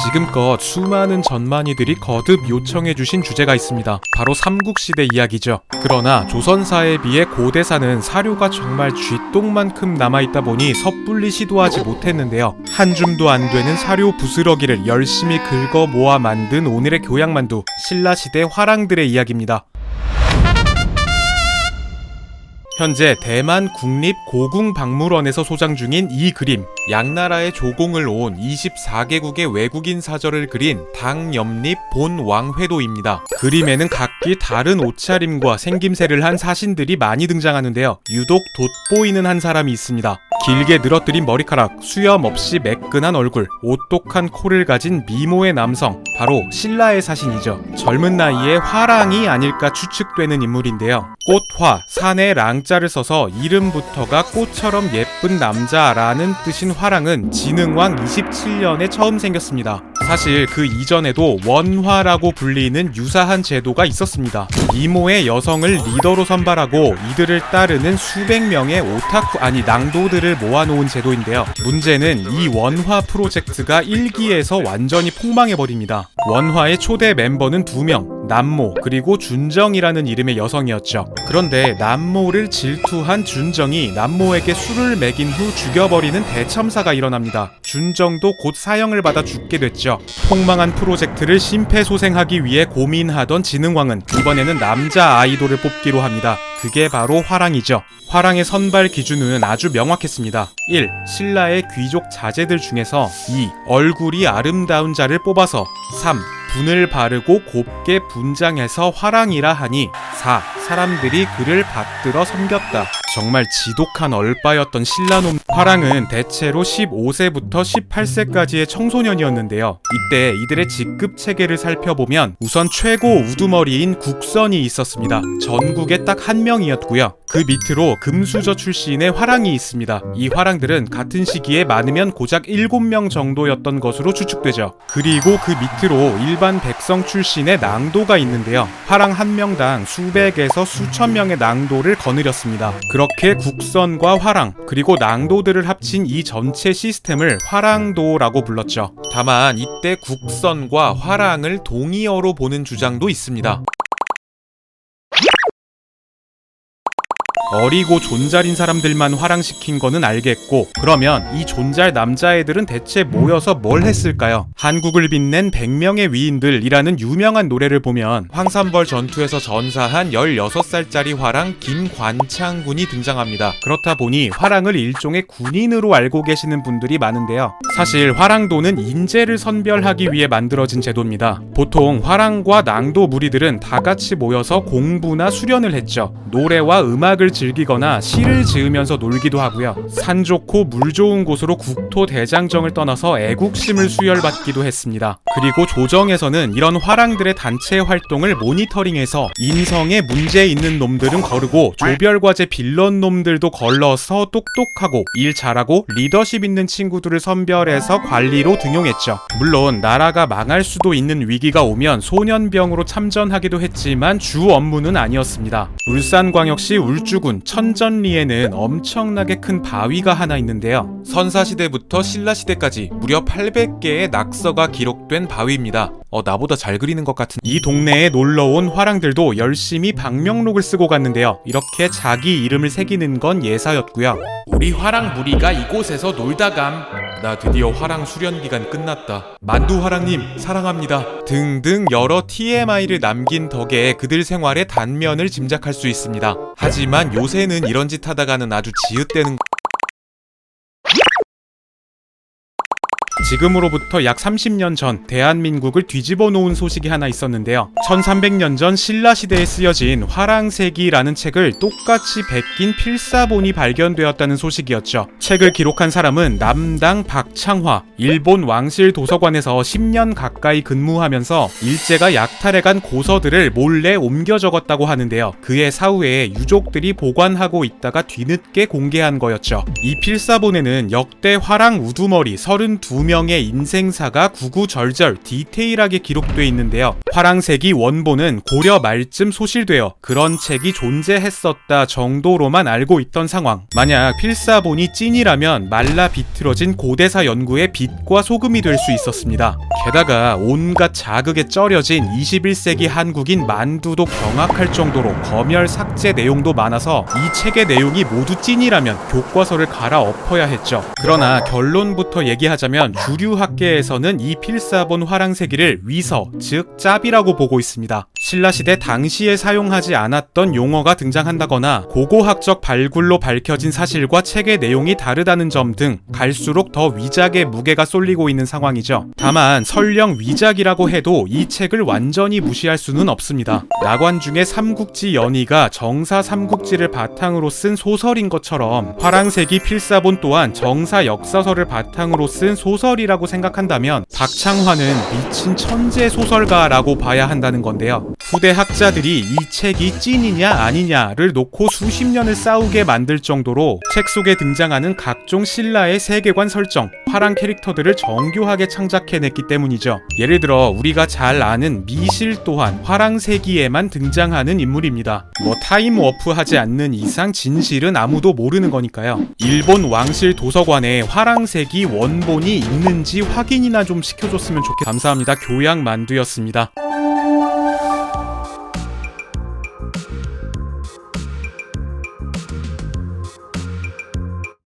지금껏 수많은 전만이들이 거듭 요청해주신 주제가 있습니다. 바로 삼국시대 이야기죠. 그러나 조선사에 비해 고대사는 사료가 정말 쥐똥만큼 남아있다 보니 섣불리 시도하지 못했는데요. 한 줌도 안 되는 사료 부스러기를 열심히 긁어 모아 만든 오늘의 교양만두, 신라시대 화랑들의 이야기입니다. 현재 대만 국립고궁박물원에서 소장 중인 이 그림, 양나라의 조공을 온 24개국의 외국인 사절을 그린 당염립 본왕회도입니다. 그림에는 각기 다른 옷차림과 생김새를 한 사신들이 많이 등장하는데요. 유독 돋보이는 한 사람이 있습니다. 길게 늘어뜨린 머리카락, 수염 없이 매끈한 얼굴, 오똑한 코를 가진 미모의 남성, 바로 신라의 사신이죠. 젊은 나이에 화랑이 아닐까 추측되는 인물인데요. 꽃화, 산에 랑자를 써서 이름부터가 꽃처럼 예쁜 남자라는 뜻인 화랑은 진흥왕 27년에 처음 생겼습니다. 사실 그 이전에도 원화라고 불리는 유사한 제도가 있었습니다. 미모의 여성을 리더로 선발하고 이들을 따르는 수백 명의 낭도들을 모아놓은 제도인데요. 문제는 이 원화 프로젝트가 1기에서 완전히 폭망해버립니다. 원화의 초대 멤버는 2명, 남모 그리고 준정이라는 이름의 여성이었죠. 그런데 남모를 질투한 준정이 남모에게 술을 먹인 후 죽여버리는 대참사가 일어납니다. 준정도 곧 사형을 받아 죽게 됐죠. 폭망한 프로젝트를 심폐소생하기 위해 고민하던 진흥왕은 이번에는 남자 아이돌을 뽑기로 합니다. 그게 바로 화랑이죠. 화랑의 선발 기준은 아주 명확했습니다. 1. 신라의 귀족 자제들 중에서 2. 얼굴이 아름다운 자를 뽑아서 3. 분을 바르고 곱게 분장해서 화랑이라 하니 4. 사람들이 그를 받들어 섬겼다. 정말 지독한 얼빠였던 신라놈. 화랑은 대체로 15세부터 18세까지의 청소년이었는데요. 이때 이들의 직급 체계를 살펴보면 우선 최고 우두머리인 국선이 있었습니다. 전국에 딱 한 명이었고요. 그 밑으로 금수저 출신의 화랑이 있습니다. 이 화랑들은 같은 시기에 많으면 고작 7명 정도였던 것으로 추측되죠. 그리고 그 밑으로 일반 백성 출신의 낭도가 있는데요. 화랑 한 명당 수백에서 수천 명의 낭도를 거느렸습니다. 그렇게 국선과 화랑 그리고 낭도들을 합친 이 전체 시스템을 화랑도라고 불렀죠. 다만 이때 국선과 화랑을 동의어로 보는 주장도 있습니다. 어리고 존잘인 사람들만 화랑시킨 거는 알겠고, 그러면 이 존잘 남자애들은 대체 모여서 뭘 했을까요? 한국을 빛낸 100명의 위인들이라는 유명한 노래를 보면 황산벌 전투에서 전사한 16살짜리 화랑 김관창군이 등장합니다. 그렇다 보니 화랑을 일종의 군인으로 알고 계시는 분들이 많은데요. 사실 화랑도는 인재를 선별하기 위해 만들어진 제도입니다. 보통 화랑과 낭도 무리들은 다 같이 모여서 공부나 수련을 했죠. 노래와 음악을 즐기거나 시를 지으면서 놀기도 하고요. 산 좋고 물 좋은 곳으로 국토 대장정을 떠나서 애국심을 수혈받기도 했습니다. 그리고 조정에서는 이런 화랑들의 단체 활동을 모니터링해서 인성에 문제 있는 놈들은 거르고 조별과제 빌런 놈들도 걸러서 똑똑하고 일 잘하고 리더십 있는 친구들을 선별해서 관리로 등용했죠. 물론 나라가 망할 수도 있는 위기가 오면 소년병으로 참전하기도 했지만 주 업무는 아니었습니다. 울산광역시 울주군 천전리에는 엄청나게 큰 바위가 하나 있는데요. 선사시대부터 신라시대까지 무려 800개의 낙서가 기록된 바위입니다. 나보다 잘 그리는 것 같은. 이 동네에 놀러온 화랑들도 열심히 방명록을 쓰고 갔는데요. 이렇게 자기 이름을 새기는 건 예사였고요. 우리 화랑 무리가 이곳에서 놀다감. 나 드디어 화랑 수련기간 끝났다. 만두 화랑님 사랑합니다. 등등 여러 TMI를 남긴 덕에 그들 생활의 단면을 짐작할 수 있습니다. 하지만 요새는 이런 짓 하다가는 아주 지읒대는. 지금으로부터 약 30년 전 대한민국을 뒤집어 놓은 소식이 하나 있었는데요. 1300년 전 신라시대에 쓰여진 화랑세기라는 책을 똑같이 베낀 필사본이 발견되었다는 소식이었죠. 책을 기록한 사람은 남당 박창화, 일본 왕실 도서관에서 10년 가까이 근무하면서 일제가 약탈해간 고서들을 몰래 옮겨 적었다고 하는데요. 그의 사후에 유족들이 보관하고 있다가 뒤늦게 공개한 거였죠. 이 필사본에는 역대 화랑 우두머리 32명 인명의 인생사가 구구절절 디테일하게 기록돼 있는데요. 화랑새기 원본은 고려 말쯤 소실되어 그런 책이 존재했었다 정도로만 알고 있던 상황. 만약 필사본이 찐이라면 말라 비틀어진 고대사 연구의 빛과 소금이 될 수 있었습니다. 게다가 온갖 자극에 쩔여진 21세기 한국인 만두도 경악할 정도로 검열 삭제 내용도 많아서 이 책의 내용이 모두 찐이라면 교과서를 갈아엎어야 했죠. 그러나 결론부터 얘기하자면 주류학계에서는 이 필사본 화랑새기를 위서, 즉 짭이라고 보고 있습니다. 신라시대 당시에 사용하지 않았던 용어가 등장한다거나 고고학적 발굴로 밝혀진 사실과 책의 내용이 다르다는 점 등 갈수록 더 위작의 무게가 쏠리고 있는 상황이죠. 다만 설령 위작이라고 해도 이 책을 완전히 무시할 수는 없습니다. 나관중의 삼국지 연의가 정사 삼국지를 바탕으로 쓴 소설인 것처럼 화랑새기 필사본 또한 정사 역사서를 바탕으로 쓴 소설이라고 생각한다면 박창환은 미친 천재 소설가라고 봐야 한다는 건데요. 후대 학자들이 이 책이 찐이냐 아니냐를 놓고 수십 년을 싸우게 만들 정도로 책 속에 등장하는 각종 신라의 세계관 설정, 화랑 캐릭터들을 정교하게 창작해냈기 때문이죠. 예를 들어 우리가 잘 아는 미실 또한 화랑새기에만 등장하는 인물입니다. 타임워프 하지 않는 이상 진실은 아무도 모르는 거니까요. 일본 왕실 도서관에 화랑새기 원본이 있는지 확인이나 좀 시켜줬으면 좋겠습니다. 감사합니다. 교양만두였습니다.